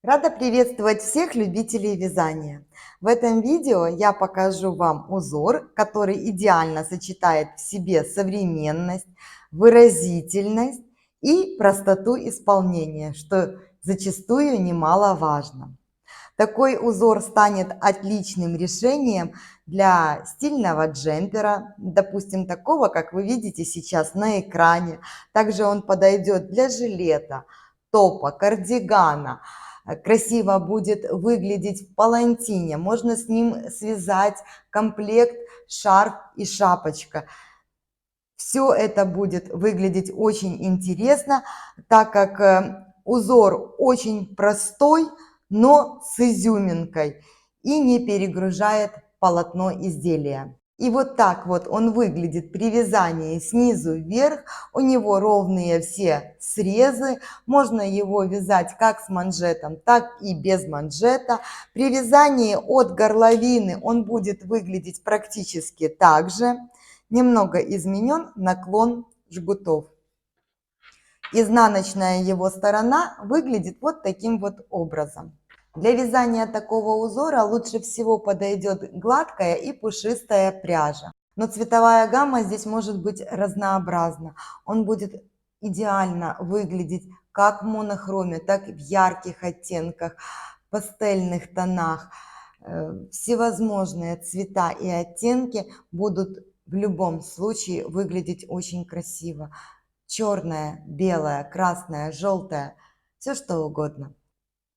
Рада приветствовать всех любителей вязания. В этом видео я покажу вам узор, который идеально сочетает в себе современность, выразительность и простоту исполнения, что зачастую немаловажно. Такой узор станет отличным решением для стильного джемпера, допустим, такого, как вы видите сейчас на экране. Также он подойдет для жилета, топа, кардигана. Красиво будет выглядеть в палантине. Можно с ним связать комплект шарф и шапочка. Все это будет выглядеть очень интересно, так как узор очень простой, но с изюминкой и не перегружает полотно изделия. И вот так вот он выглядит при вязании снизу вверх. У него ровные все срезы. Можно его вязать как с манжетом, так и без манжета. При вязании от горловины он будет выглядеть практически так же. Немного изменен наклон жгутов. Изнаночная его сторона выглядит вот таким вот образом. Для вязания такого узора лучше всего подойдет гладкая и пушистая пряжа. Но цветовая гамма здесь может быть разнообразна. Он будет идеально выглядеть как в монохроме, так и в ярких оттенках, пастельных тонах. Всевозможные цвета и оттенки будут в любом случае выглядеть очень красиво. Черное, белое, красное, желтое, все что угодно.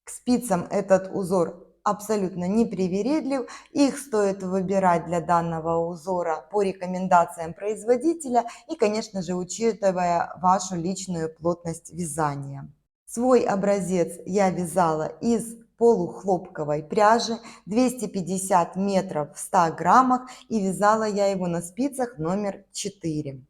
К спицам этот узор абсолютно непривередлив. Их стоит выбирать для данного узора по рекомендациям производителя и, конечно же, учитывая вашу личную плотность вязания. Свой образец я вязала из полухлопковой пряжи 250 метров в 100 граммах и вязала я его на спицах номер 4.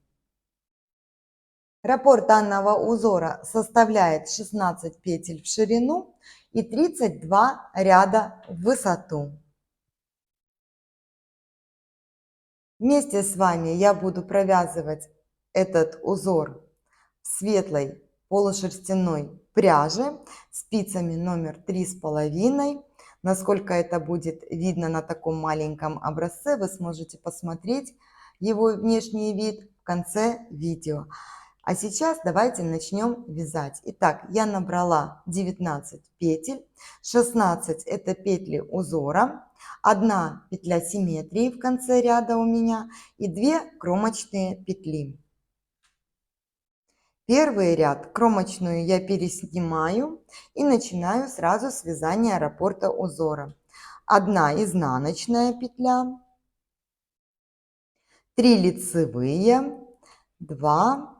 Раппорт данного узора составляет 16 петель в ширину и 32 ряда в высоту. Вместе с вами я буду провязывать этот узор в светлой полушерстяной пряже спицами номер 3,5. Насколько это будет видно на таком маленьком образце, вы сможете посмотреть его внешний вид в конце видео. А сейчас давайте начнем вязать. Итак, я набрала 19 петель, 16 это петли узора, 1 петля симметрии в конце ряда у меня и 2 кромочные петли. Первый ряд, кромочную, я переснимаю и начинаю сразу с вязания раппорта узора. 1 изнаночная петля, 3 лицевые, 2,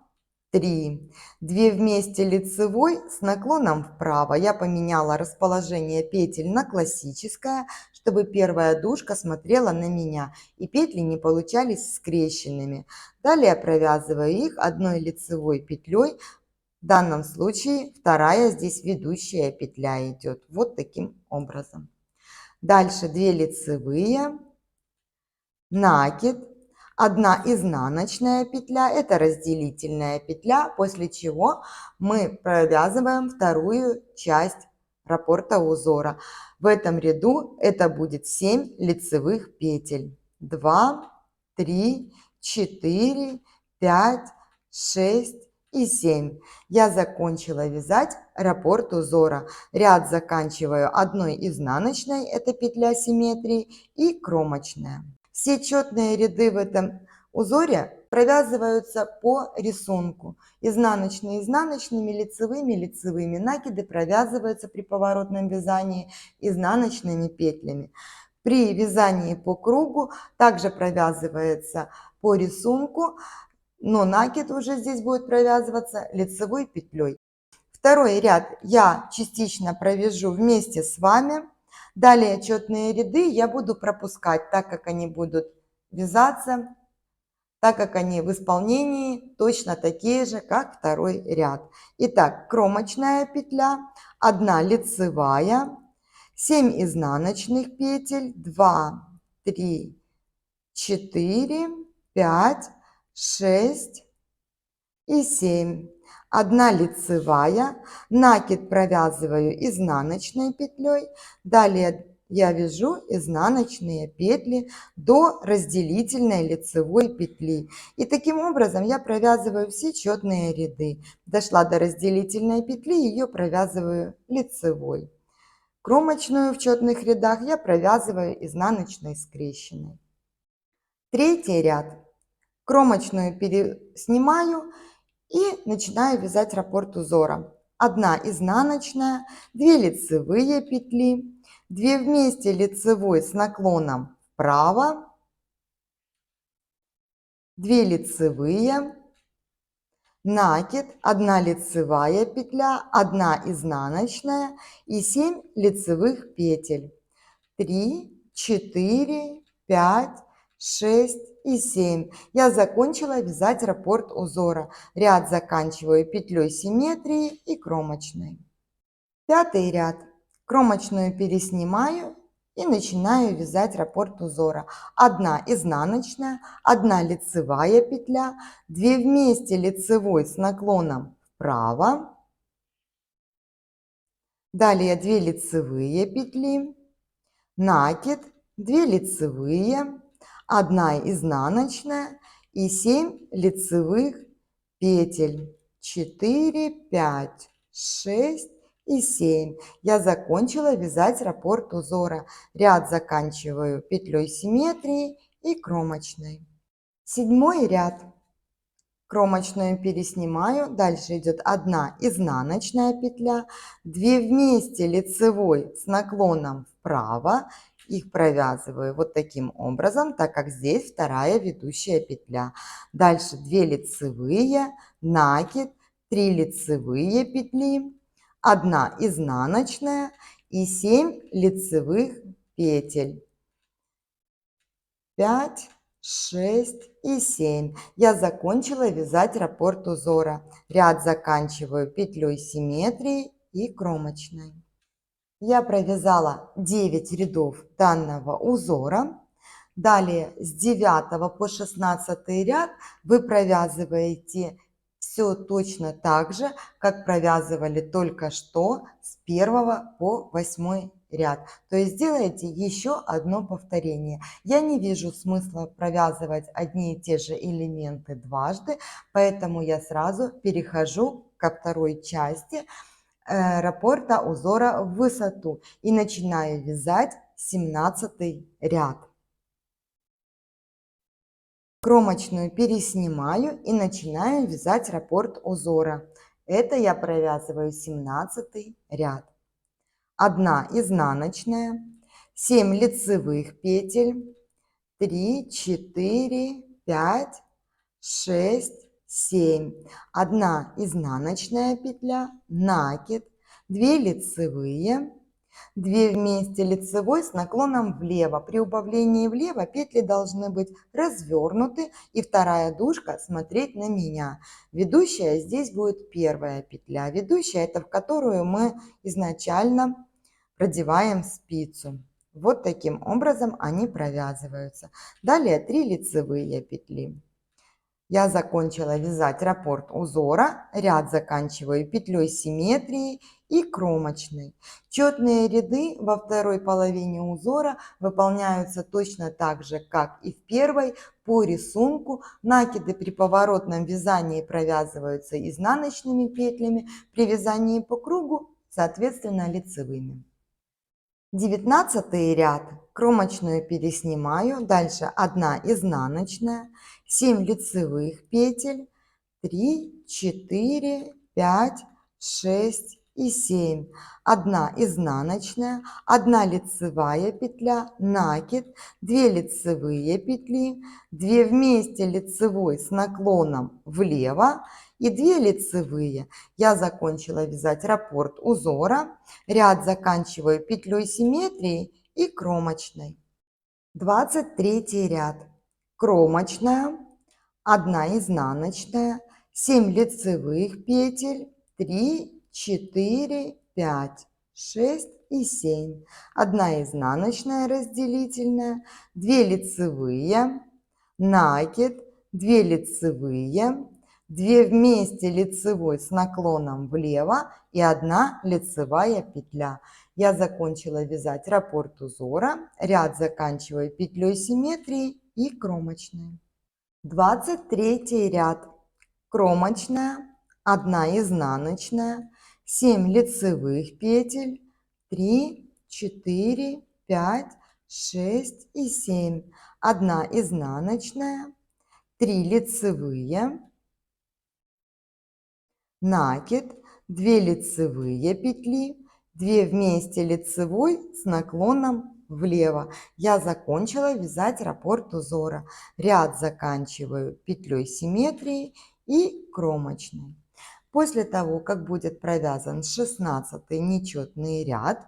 3. 2 вместе лицевой с наклоном вправо. Я поменяла расположение петель на классическое, чтобы первая дужка смотрела на меня и петли не получались скрещенными. Далее провязываю их 1 лицевой петлей. В данном случае вторая здесь ведущая петля идет. Вот таким образом. Дальше 2 лицевые, накид. 1 изнаночная петля, это разделительная петля, после чего мы провязываем вторую часть раппорта узора. В этом ряду это будет 7 лицевых петель. 2, 3, 4, 5, 6 и 7. Я закончила вязать раппорт узора. Ряд заканчиваю 1 изнаночной, это петля симметрии, и кромочная. Все четные ряды в этом узоре провязываются по рисунку. Изнаночные изнаночными, лицевыми лицевыми. Накиды провязываются при поворотном вязании изнаночными петлями. При вязании по кругу также провязывается по рисунку, но накид уже здесь будет провязываться лицевой петлей. Второй ряд я частично провяжу вместе с вами. Далее четные ряды я буду пропускать, так как они будут вязаться, так как они в исполнении точно такие же, как второй ряд. Итак, кромочная петля, 1 лицевая, 7 изнаночных петель, 2, 3, 4, 5, 6 и 7. 1 лицевая, накид провязываю изнаночной петлей, далее я вяжу изнаночные петли до разделительной лицевой петли. И таким образом я провязываю все четные ряды. Дошла до разделительной петли, ее провязываю лицевой. Кромочную в четных рядах я провязываю изнаночной скрещенной. Третий ряд. Кромочную снимаю и начинаю вязать раппорт узора. 1 изнаночная, 2 лицевые петли, 2 вместе лицевой с наклоном вправо, 2 лицевые, накид, 1 лицевая петля, 1 изнаночная и 7 лицевых петель. 3, 4, 5, 6 и 7. Я закончила вязать раппорт узора. Ряд заканчиваю петлей симметрии и кромочной. Пятый ряд. Кромочную переснимаю и начинаю вязать раппорт узора. 1 изнаночная, 1 лицевая петля, 2 вместе лицевой с наклоном вправо. Далее 2 лицевые петли, накид, 2 лицевые, 1 изнаночная и 7 лицевых петель. 4, 5, 6 и 7. Я закончила вязать раппорт узора. Ряд заканчиваю петлей симметрии и кромочной. 7 ряд. Кромочную переснимаю, дальше идет 1 изнаночная петля, 2 вместе лицевой с наклоном вправо, их провязываю вот таким образом, так как здесь вторая ведущая петля. Дальше 2 лицевые, накид, 3 лицевые петли, 1 изнаночная и 7 лицевых петель. 5, 6 и 7. Я закончила вязать раппорт узора. Ряд заканчиваю петлей симметрии и кромочной. Я провязала 9 рядов данного узора. Далее с 9 по 16 ряд вы провязываете все точно так же, как провязывали только что с 1 по 8 ряд. То есть делаете еще одно повторение. Я не вижу смысла провязывать одни и те же элементы дважды, поэтому я сразу перехожу ко второй части раппорта узора в высоту и начинаю вязать 17 ряд. Кромочную переснимаю и начинаю вязать раппорт узора. Это я провязываю 17 ряд. 1 изнаночная, 7 лицевых петель, 3, 4, 5, 6, 7. 1 изнаночная петля, накид, 2 лицевые, 2 вместе лицевой с наклоном влево. При убавлении влево петли должны быть развернуты и вторая дужка смотреть на меня. Ведущая здесь будет первая петля. Ведущая это в которую мы изначально продеваем спицу. Вот таким образом они провязываются. Далее 3 лицевые петли. Я закончила вязать раппорт узора, ряд заканчиваю петлей симметрии и кромочной. Четные ряды во второй половине узора выполняются точно так же, как и в первой, по рисунку. Накиды при поворотном вязании провязываются изнаночными петлями, при вязании по кругу, соответственно, лицевыми. 19 ряд. Кромочную переснимаю, дальше 1 изнаночная, 7 лицевых петель, 3, 4, 5, 6 и 7. 1 изнаночная, 1 лицевая петля, накид, 2 лицевые петли, 2 вместе лицевой с наклоном влево и 2 лицевые. Я закончила вязать раппорт узора. Ряд заканчиваю петлей симметрии и кромочной. 23 ряд. Кромочная, 1 изнаночная, 7 лицевых петель, 3, 4, 5, 6 и 7. 1 изнаночная разделительная, 2 лицевые, накид, 2 лицевые, 2 вместе лицевой с наклоном влево и 1 лицевая петля. Я закончила вязать раппорт узора, ряд заканчиваю петлей симметрии и кромочной. 23 ряд. Кромочная, 1 изнаночная, 7 лицевых петель, 3, 4, 5, 6 и 7. 1 изнаночная, 3 лицевые, накид, 2 лицевые петли, 2 вместе лицевой с наклоном влево. Я закончила вязать раппорт узора. Ряд заканчиваю петлей симметрии и кромочной. После того, как будет провязан 16 нечетный ряд,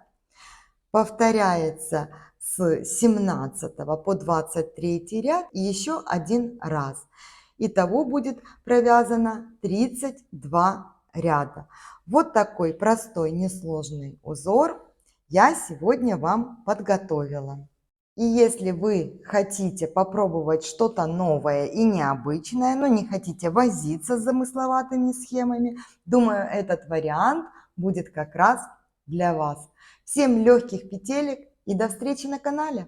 повторяется с 17 по 23 ряд и еще один раз. Итого будет провязано 32 ряда. Вот такой простой, несложный узор я сегодня вам подготовила. И если вы хотите попробовать что-то новое и необычное, но не хотите возиться с замысловатыми схемами, думаю, этот вариант будет как раз для вас. Всем легких петелек и до встречи на канале!